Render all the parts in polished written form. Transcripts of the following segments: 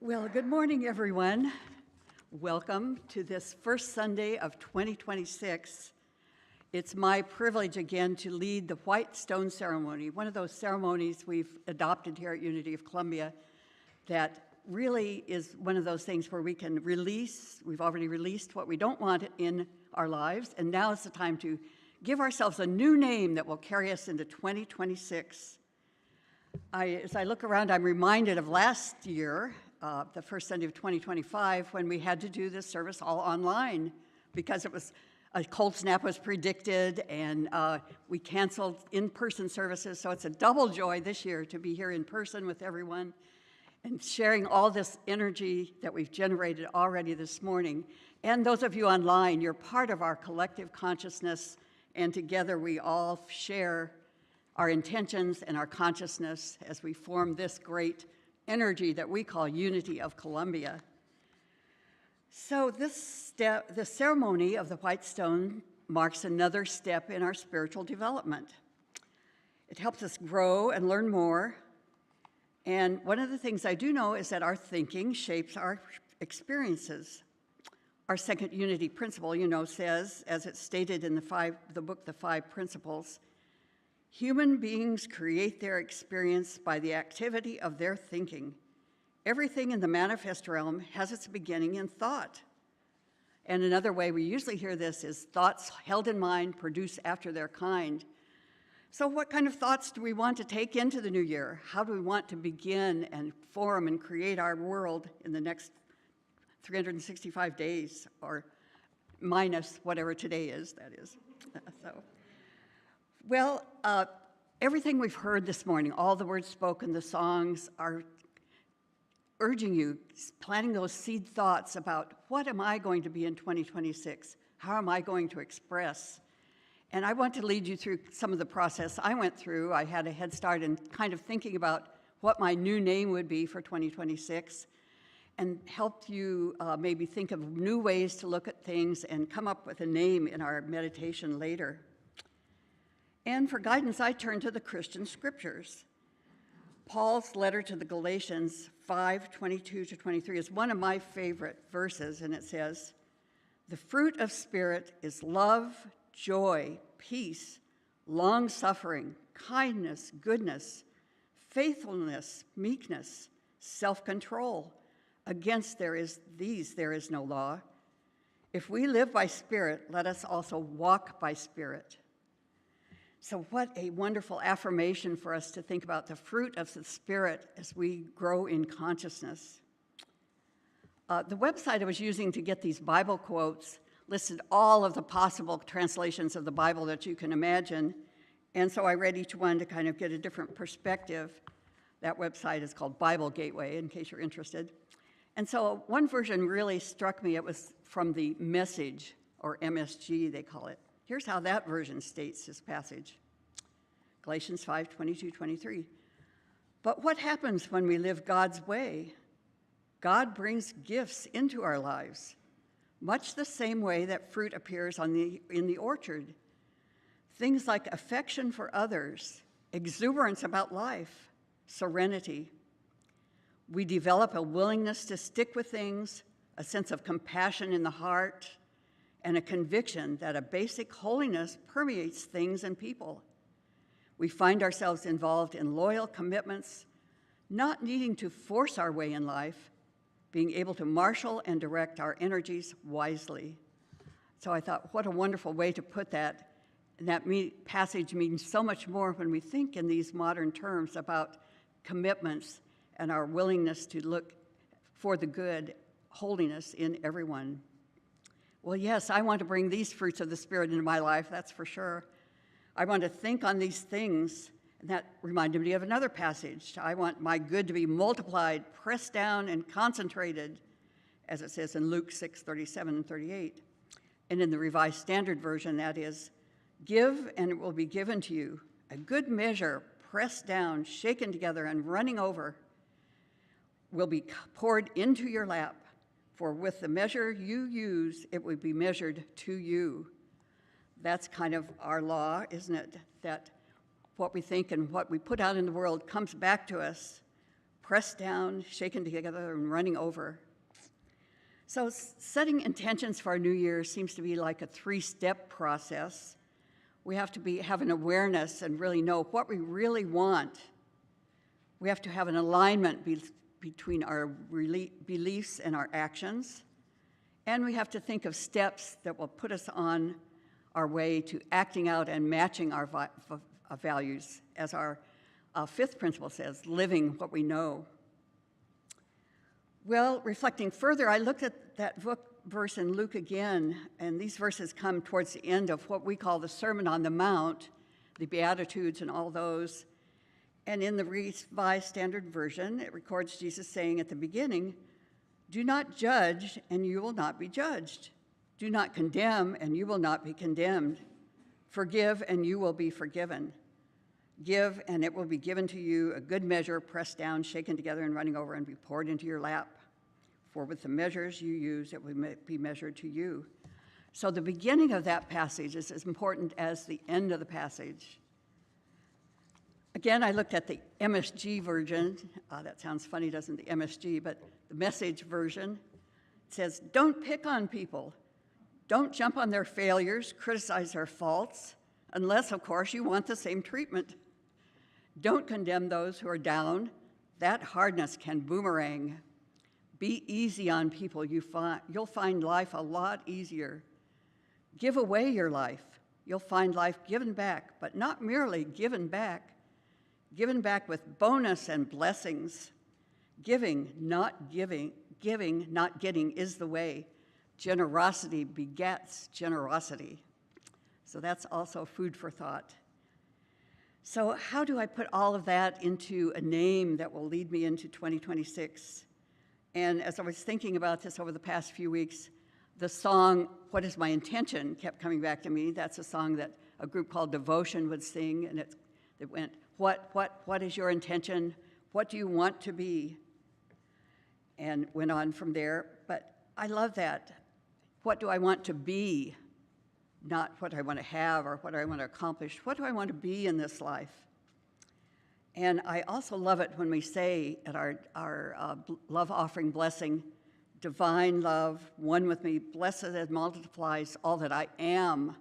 Well, good morning, everyone. Welcome to this first Sunday of 2026. It's my privilege again to lead the White Stone Ceremony, one of those ceremonies we've adopted here at Unity of Columbia that really is one of those things where we can release, we've already released what we don't want in our lives, and now is the time to give ourselves a new name that will carry us into 2026. As I look around, I'm reminded of last year, the first Sunday of 2025, when we had to do this service all online because it was a cold snap was predicted, and we canceled in-person services. So it's a double joy this year to be here in person with everyone and sharing all this energy that we've generated already this morning. And those of you online, you're part of our collective consciousness, and together we all share our intentions and our consciousness as we form this great energy that we call Unity of Columbia. So this ceremony of the White Stone marks another step in our spiritual development. It helps us grow and learn more. And one of the things I do know is that our thinking shapes our experiences. Our second unity principle, says, as it's stated in the book, The Five Principles, human beings create their experience by the activity of their thinking. Everything in the manifest realm has its beginning in thought. And another way we usually hear this is thoughts held in mind produce after their kind. So what kind of thoughts do we want to take into the new year? How do we want to begin and form and create our world in the next 365 days, or minus whatever today is, that is. Well, everything we've heard this morning, all the words spoken, the songs, are urging you, planting those seed thoughts about what am I going to be in 2026? How am I going to express? And I want to lead you through some of the process I went through. I had a head start in kind of thinking about what my new name would be for 2026 and help you maybe think of new ways to look at things and come up with a name in our meditation later. And for guidance, I turn to the Christian scriptures. Paul's letter to the Galatians 5:22-23 is one of my favorite verses, and it says, "The fruit of Spirit is love, joy, peace, long-suffering, kindness, goodness, faithfulness, meekness, self-control. Against there is no law. If we live by Spirit, let us also walk by Spirit." So what a wonderful affirmation for us to think about the fruit of the Spirit as we grow in consciousness. The website I was using to get these Bible quotes listed all of the possible translations of the Bible that you can imagine, and so I read each one to kind of get a different perspective. That website is called Bible Gateway, in case you're interested. And so one version really struck me. It was from the Message, or MSG they call it. Here's how that version states this passage. Galatians 5:22-23. "But what happens when we live God's way? God brings gifts into our lives, much the same way that fruit appears in the orchard. Things like affection for others, exuberance about life, serenity. We develop a willingness to stick with things, a sense of compassion in the heart, and a conviction that a basic holiness permeates things and people. We find ourselves involved in loyal commitments, not needing to force our way in life, being able to marshal and direct our energies wisely." So I thought, what a wonderful way to put that. And that passage means so much more when we think in these modern terms about commitments and our willingness to look for the good, holiness in everyone. Well, yes, I want to bring these fruits of the Spirit into my life, that's for sure. I want to think on these things, and that reminded me of another passage. I want my good to be multiplied, pressed down, and concentrated, as it says in Luke 6:37 and 38. And in the Revised Standard Version, that is, "Give, and it will be given to you, a good measure, pressed down, shaken together, and running over, will be poured into your lap. For with the measure you use, it will be measured to you." That's kind of our law, isn't it? That what we think and what we put out in the world comes back to us, pressed down, shaken together, and running over. So setting intentions for our new year seems to be like a three-step process. We have to have an awareness and really know what we really want. We have to have an alignment between our beliefs and our actions. And we have to think of steps that will put us on our way to acting out and matching our values, as our fifth principle says, living what we know. Well, reflecting further, I looked at that verse in Luke again, and these verses come towards the end of what we call the Sermon on the Mount, the Beatitudes and all those. And in the Revised Standard Version, it records Jesus saying at the beginning, "Do not judge, and you will not be judged. Do not condemn, and you will not be condemned. Forgive, and you will be forgiven. Give, and it will be given to you, a good measure, pressed down, shaken together, and running over, and be poured into your lap. For with the measures you use, it will be measured to you." So the beginning of that passage is as important as the end of the passage. Again, I looked at the MSG version. That sounds funny, doesn't the MSG? But the Message version says, "Don't pick on people. Don't jump on their failures, criticize their faults, unless, of course, you want the same treatment. Don't condemn those who are down. That hardness can boomerang. Be easy on people. You'll find life a lot easier. Give away your life. You'll find life given back, but not merely given back with bonus and blessings. Giving, not getting is the way. Generosity begets generosity." So that's also food for thought. So how do I put all of that into a name that will lead me into 2026? And as I was thinking about this over the past few weeks, the song, "What is My Intention?" kept coming back to me. That's a song that a group called Devotion would sing, and it went, what is your intention? What do you want to be? And went on from there. But I love that. What do I want to be? Not what I want to have or what I want to accomplish. What do I want to be in this life? And I also love it when we say at our love offering blessing, "Divine love, one with me, blesses and multiplies all that I am,"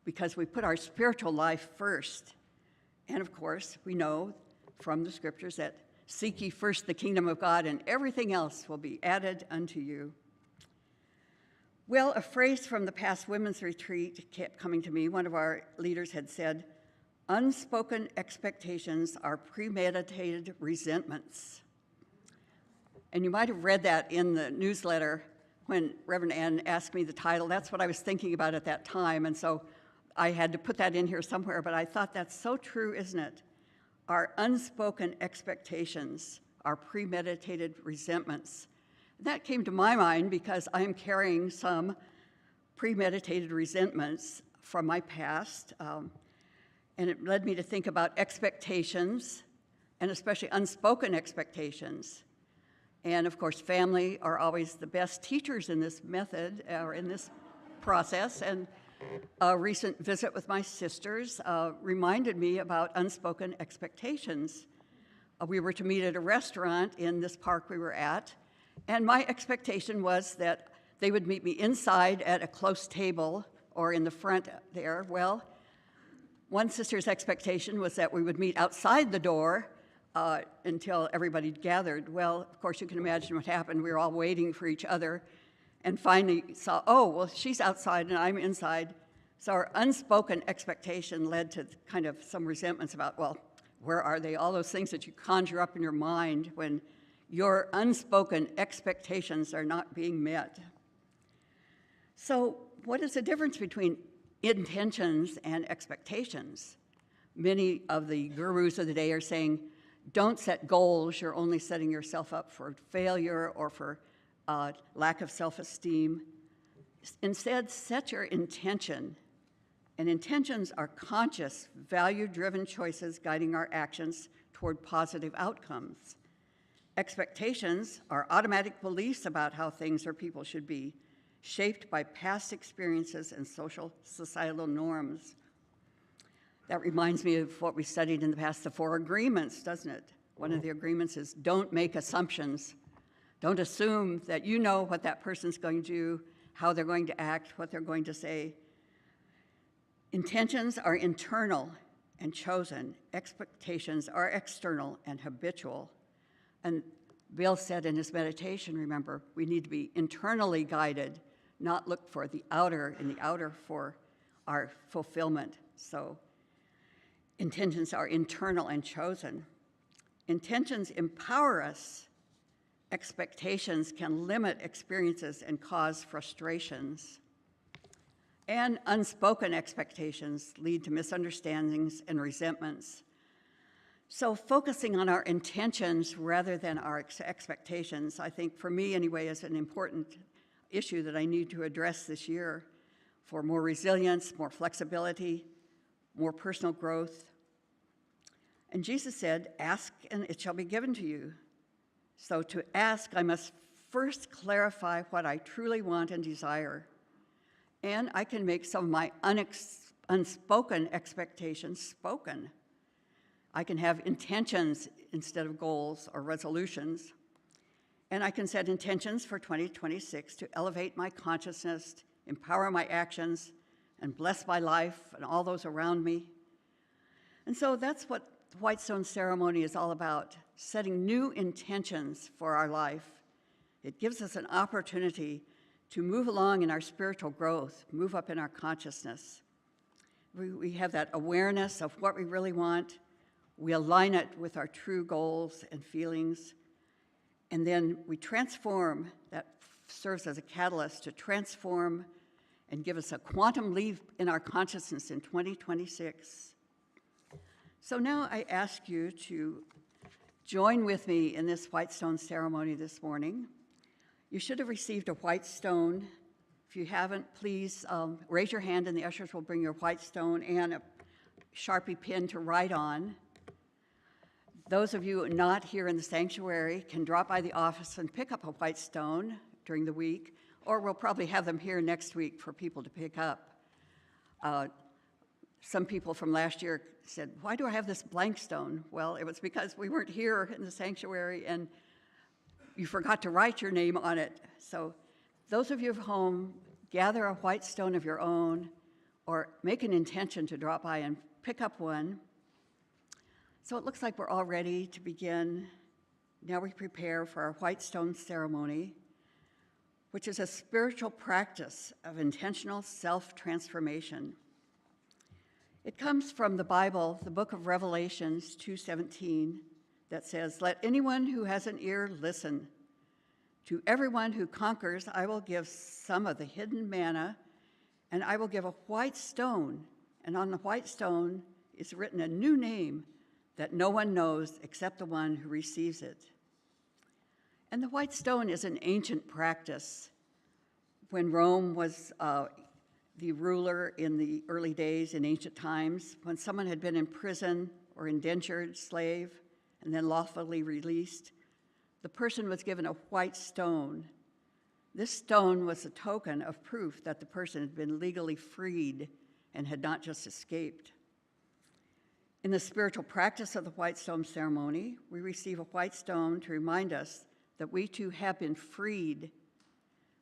because we put our spiritual life first. And of course, we know from the scriptures that "Seek ye first the kingdom of God, and everything else will be added unto you." Well, a phrase from the past women's retreat kept coming to me. One of our leaders had said, "Unspoken expectations are premeditated resentments." And you might have read that in the newsletter when Reverend Ann asked me the title. That's what I was thinking about at that time, and so I had to put that in here somewhere, but I thought that's so true, isn't it? Our unspoken expectations are premeditated resentments. That came to my mind because I am carrying some premeditated resentments from my past, and it led me to think about expectations, and especially unspoken expectations. And of course, family are always the best teachers in this method, or in this process, and a recent visit with my sisters reminded me about unspoken expectations. We were to meet at a restaurant in this park we were at, and my expectation was that they would meet me inside at a close table or in the front there. Well, one sister's expectation was that we would meet outside the door until everybody gathered. Well, of course, you can imagine what happened. We were all waiting for each other and finally saw, oh, well, she's outside and I'm inside. So our unspoken expectation led to kind of some resentments about, well, where are they? All those things that you conjure up in your mind when your unspoken expectations are not being met. So what is the difference between intentions and expectations? Many of the gurus of the day are saying, don't set goals. You're only setting yourself up for failure or for lack of self-esteem. Instead, set your intention. And intentions are conscious, value-driven choices guiding our actions toward positive outcomes. Expectations are automatic beliefs about how things or people should be, shaped by past experiences and societal norms. That reminds me of what we studied in the past, the 4 agreements, doesn't it? One of the agreements is don't make assumptions. Don't assume that you know what that person's going to do, how they're going to act, what they're going to say. Intentions are internal and chosen. Expectations are external and habitual. And Bill said in his meditation, remember, we need to be internally guided, not look for the outer, in the outer for our fulfillment. So intentions are internal and chosen. Intentions empower us. Expectations can limit experiences and cause frustrations. And unspoken expectations lead to misunderstandings and resentments. So focusing on our intentions rather than our expectations, I think for me anyway, is an important issue that I need to address this year for more resilience, more flexibility, more personal growth. And Jesus said, ask and it shall be given to you. So to ask, I must first clarify what I truly want and desire. And I can make some of my unspoken expectations spoken. I can have intentions instead of goals or resolutions. And I can set intentions for 2026 to elevate my consciousness, empower my actions, and bless my life and all those around me. And so that's what the White Stone Ceremony is all about, setting new intentions for our life. It gives us an opportunity to move along in our spiritual growth, move up in our consciousness. We have that awareness of what we really want. We align it with our true goals and feelings. And then we transform. That serves as a catalyst to transform and give us a quantum leap in our consciousness in 2026. So now I ask you to join with me in this White Stone ceremony this morning. You should have received a white stone. If you haven't, please raise your hand and the ushers will bring your white stone and a Sharpie pen to write on. Those of you not here in the sanctuary can drop by the office and pick up a white stone during the week, or we'll probably have them here next week for people to pick up. Some people from last year said, why do I have this blank stone? Well, it was because we weren't here in the sanctuary and you forgot to write your name on it. So those of you at home, gather a white stone of your own or make an intention to drop by and pick up one. So it looks like we're all ready to begin. Now we prepare for our White Stone ceremony, which is a spiritual practice of intentional self-transformation. It comes from the Bible, the book of Revelations 2:17, that says, let anyone who has an ear listen. To everyone who conquers, I will give some of the hidden manna, and I will give a white stone, and on the white stone is written a new name that no one knows except the one who receives it. And the white stone is an ancient practice. When Rome was the ruler in the early days, in ancient times, when someone had been in prison or indentured slave and then lawfully released, the person was given a white stone. This stone was a token of proof that the person had been legally freed and had not just escaped. In the spiritual practice of the White Stone ceremony, we receive a white stone to remind us that we too have been freed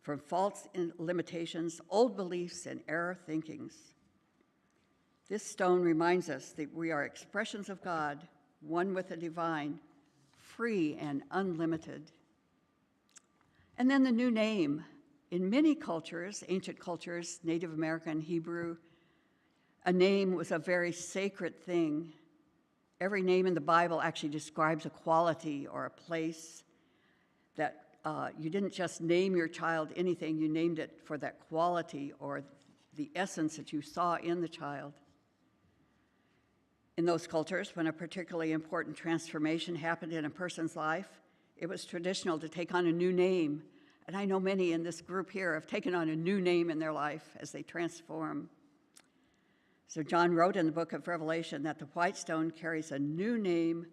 from false limitations, old beliefs, and error thinkings. This stone reminds us that we are expressions of God, one with the divine, free and unlimited. And then the new name. In many cultures, ancient cultures, Native American, Hebrew, a name was a very sacred thing. Every name in the Bible actually describes a quality or a place that you didn't just name your child anything, you named it for that quality or the essence that you saw in the child. In those cultures, when a particularly important transformation happened in a person's life, it was traditional to take on a new name. And I know many in this group here have taken on a new name in their life as they transform. So John wrote in the book of Revelation that the white stone carries a new name,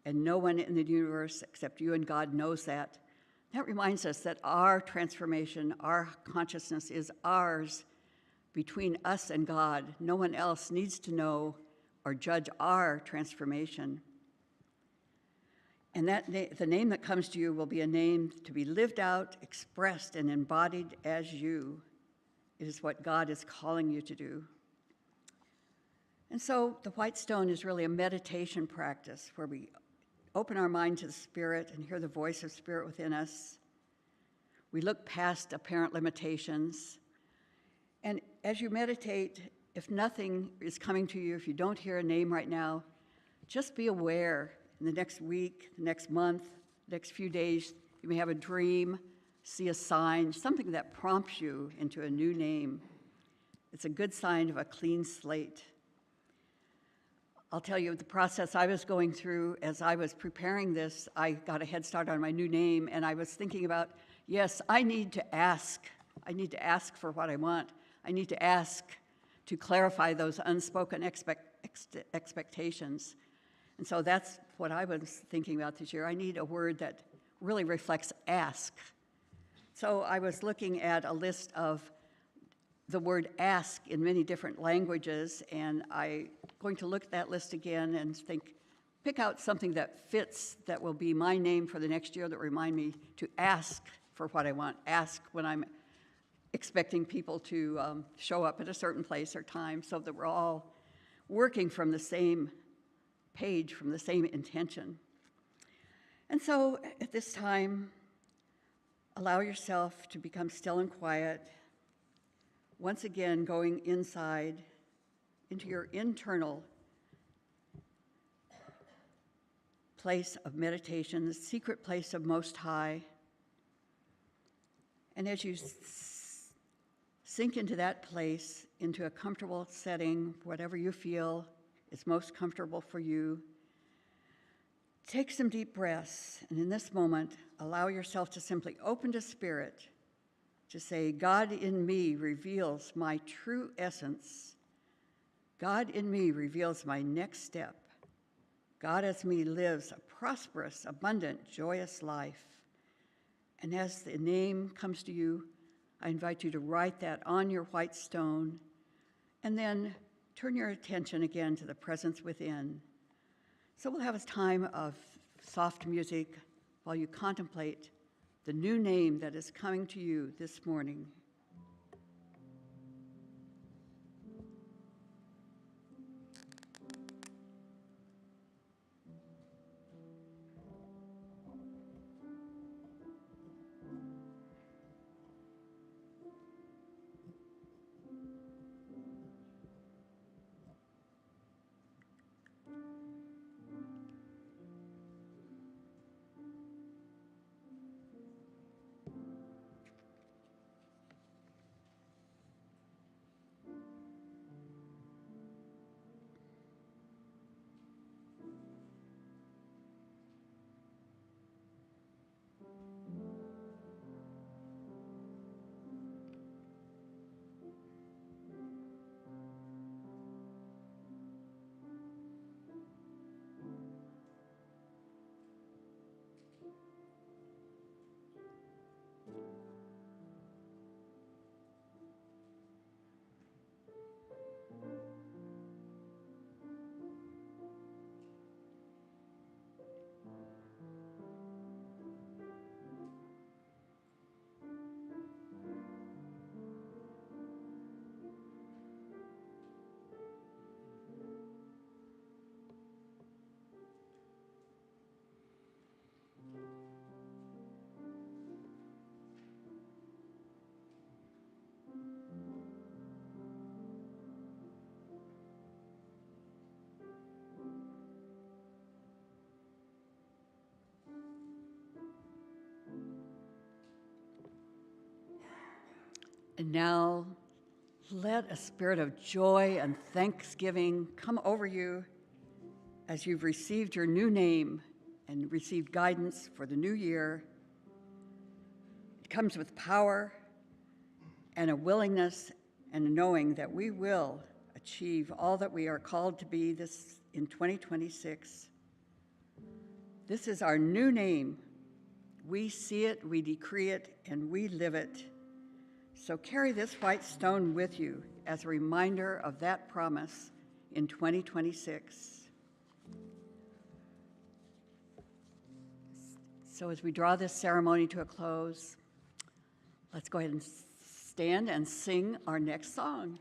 and no one in the universe except you and God knows that. That reminds us that our transformation, our consciousness is ours, between us and God. No one else needs to know or judge our transformation. And the name that comes to you will be a name to be lived out, expressed, and embodied as you. It is what God is calling you to do. And so the white stone is really a meditation practice where we open our mind to the Spirit and hear the voice of Spirit within us. We look past apparent limitations. And as you meditate, if nothing is coming to you, if you don't hear a name right now, just be aware in the next week, the next month, the next few days, you may have a dream, see a sign, something that prompts you into a new name. It's a good sign of a clean slate. I'll tell you the process I was going through as I was preparing this. I got a head start on my new name, and I was thinking about, yes, I need to ask. I need to ask for what I want. I need to ask to clarify those unspoken expectations. And so that's what I was thinking about this year. I need a word that really reflects ask. So I was looking at a list of the word ask in many different languages, and I'm going to look at that list again and pick out something that fits, that will be my name for the next year, that remind me to ask for what I want, ask when I'm expecting people to show up at a certain place or time, so that we're all working from the same page, from the same intention. And so at this time, allow yourself to become still and quiet, once again going inside into your internal place of meditation, the secret place of Most High. And as you sink into that place, into a comfortable setting, whatever you feel is most comfortable for you, take some deep breaths, and in this moment, allow yourself to simply open to Spirit, to say, God in me reveals my true essence. God in me reveals my next step. God as me lives a prosperous, abundant, joyous life. And as the name comes to you, I invite you to write that on your white stone, and then turn your attention again to the presence within. So we'll have a time of soft music while you contemplate the new name that is coming to you this morning. And now, let a spirit of joy and thanksgiving come over you as you've received your new name and received guidance for the new year. It comes with power and a willingness and a knowing that we will achieve all that we are called to be this in 2026. This is our new name. We see it, we decree it, and we live it. So carry this white stone with you as a reminder of that promise in 2026. So as we draw this ceremony to a close, let's go ahead and stand and sing our next song.